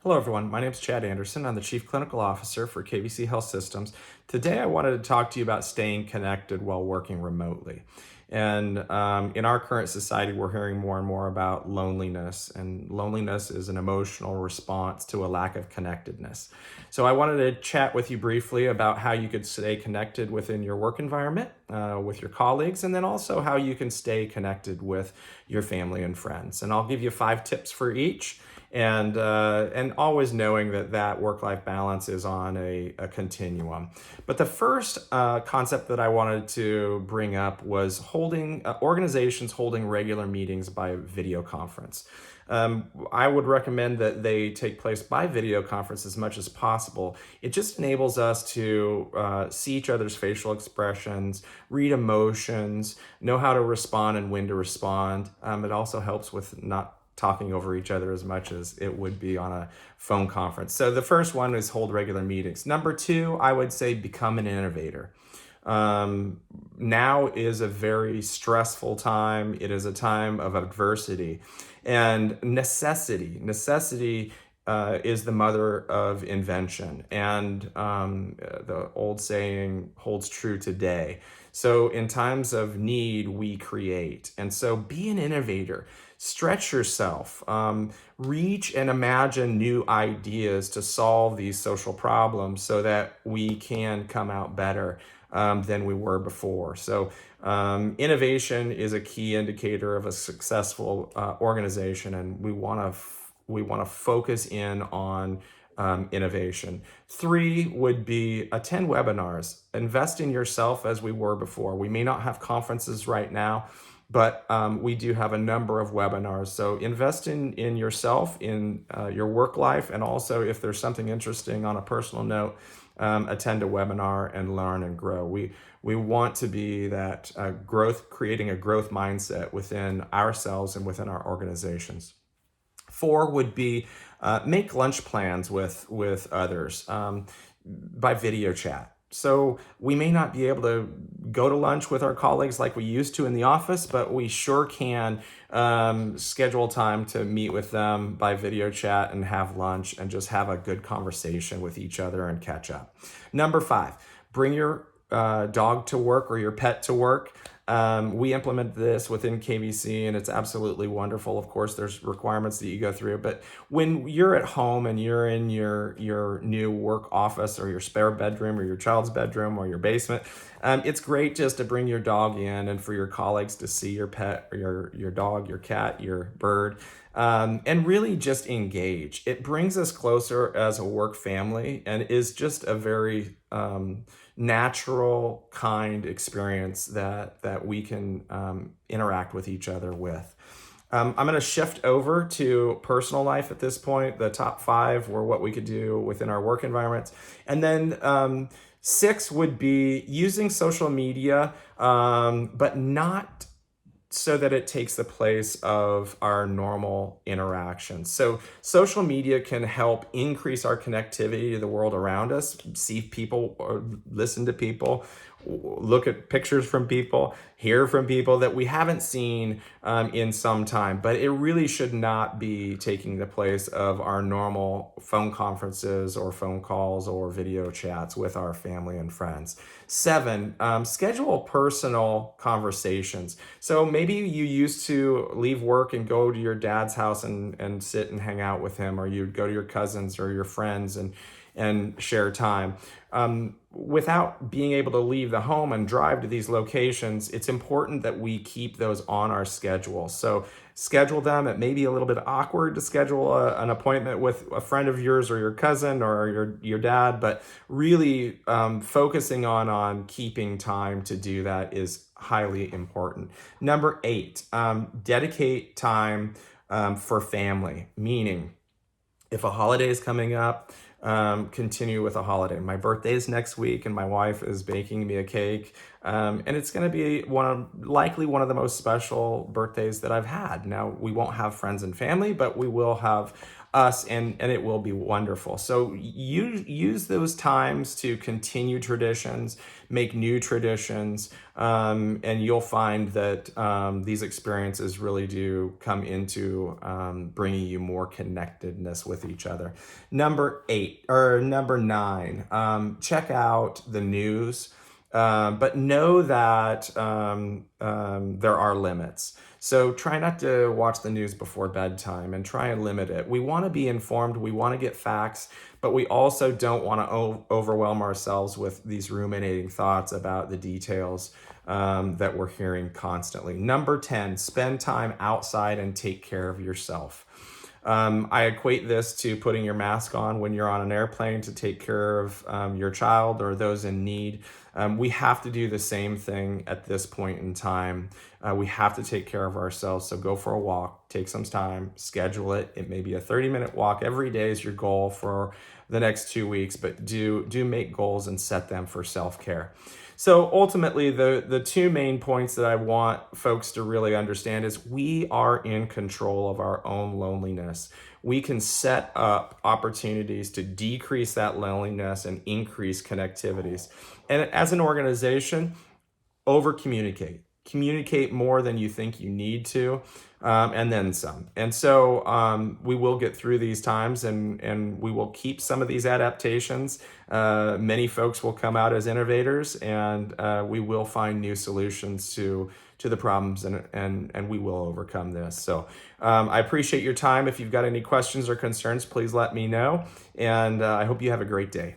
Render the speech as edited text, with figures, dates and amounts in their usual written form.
Hello, everyone. My name is Chad Anderson. I'm the Chief Clinical Officer for KVC Health Systems. Today, I wanted to talk to you about staying connected while working remotely. And in our current society, we're hearing more and more about loneliness, and loneliness is an emotional response to a lack of connectedness. So, I wanted to chat with you briefly about how you could stay connected within your work environment, with your colleagues, and then also how you can stay connected with your family and friends. And I'll give you 5 tips for each, and always knowing that work-life balance is on a continuum. But the first concept that I wanted to bring up was holding organizations holding regular meetings by video conference. I would recommend that they take place by video conference as much as possible. It just enables us to see each other's facial expressions, read emotions, know how to respond and when to respond. It also helps with not talking over each other as much as it would be on a phone conference. So the first one is hold regular meetings. Number 2, I would say become an innovator. Now is a very stressful time. It is a time of adversity and necessity. Necessity is the mother of invention. And the old saying holds true today. So in times of need, we create. And so be an innovator. Stretch yourself. Reach and imagine new ideas to solve these social problems so that we can come out better than we were before. So innovation is a key indicator of a successful organization, and we want to focus in on innovation. 3 would be attend webinars. Invest in yourself as we were before. We may not have conferences right now, but we do have a number of webinars. So invest in yourself, in your work life, and also if there's something interesting on a personal note, attend a webinar and learn and grow. We want to be that creating a growth mindset within ourselves and within our organizations. 4 would be make lunch plans with others by video chat. So we may not be able to go to lunch with our colleagues like we used to in the office, but we sure can schedule time to meet with them by video chat and have lunch and just have a good conversation with each other and catch up. Number 5, bring your dog to work or your pet to work. We implement this within KVC and it's absolutely wonderful. Of course, there's requirements that you go through, but when you're at home and you're in your new work office or your spare bedroom or your child's bedroom or your basement, it's great just to bring your dog in and for your colleagues to see your pet or your dog, your cat, your bird, and really just engage. It brings us closer as a work family and is just a very natural, kind experience that we can interact with each other with. I'm going to shift over to personal life at this point. The top 5 were what we could do within our work environments. And then 6 would be using social media, but not so that it takes the place of our normal interactions. So social media can help increase our connectivity to the world around us, see people or listen to people, look at pictures from people, hear from people that we haven't seen in some time. But it really should not be taking the place of our normal phone conferences or phone calls or video chats with our family and friends. 7, schedule personal conversations. So maybe you used to leave work and go to your dad's house and sit and hang out with him, or you'd go to your cousins or your friends and share time. Without being able to leave the home and drive to these locations, it's important that we keep those on our schedule. So schedule them. It may be a little bit awkward to schedule an appointment with a friend of yours or your cousin or your dad, but really focusing on keeping time to do that is highly important. Number 8, dedicate time for family, meaning if a holiday is coming up, continue with a holiday. My birthday is next week and my wife is baking me a cake. And it's going to be likely one of the most special birthdays that I've had. Now, we won't have friends and family, but we will have us, and it will be wonderful. So use those times to continue traditions, make new traditions, and you'll find that these experiences really do come into bringing you more connectedness with each other. Number nine, check out the news. But know that there are limits. So try not to watch the news before bedtime and try and limit it. We want to be informed, we want to get facts, but we also don't want to overwhelm ourselves with these ruminating thoughts about the details that we're hearing constantly. Number 10, spend time outside and take care of yourself. I equate this to putting your mask on when you're on an airplane to take care of your child or those in need. We have to do the same thing at this point in time. We have to take care of ourselves. So go for a walk, take some time, schedule it. It may be a 30-minute walk every day is your goal for the next 2 weeks, but do make goals and set them for self-care. So ultimately, the two main points that I want folks to really understand is we are in control of our own loneliness. We can set up opportunities to decrease that loneliness and increase connectivities. And as an organization, over communicate. Communicate more than you think you need to, and then some. And so we will get through these times, and we will keep some of these adaptations. Many folks will come out as innovators, and we will find new solutions to the problems, and we will overcome this. So I appreciate your time. If you've got any questions or concerns, please let me know, and I hope you have a great day.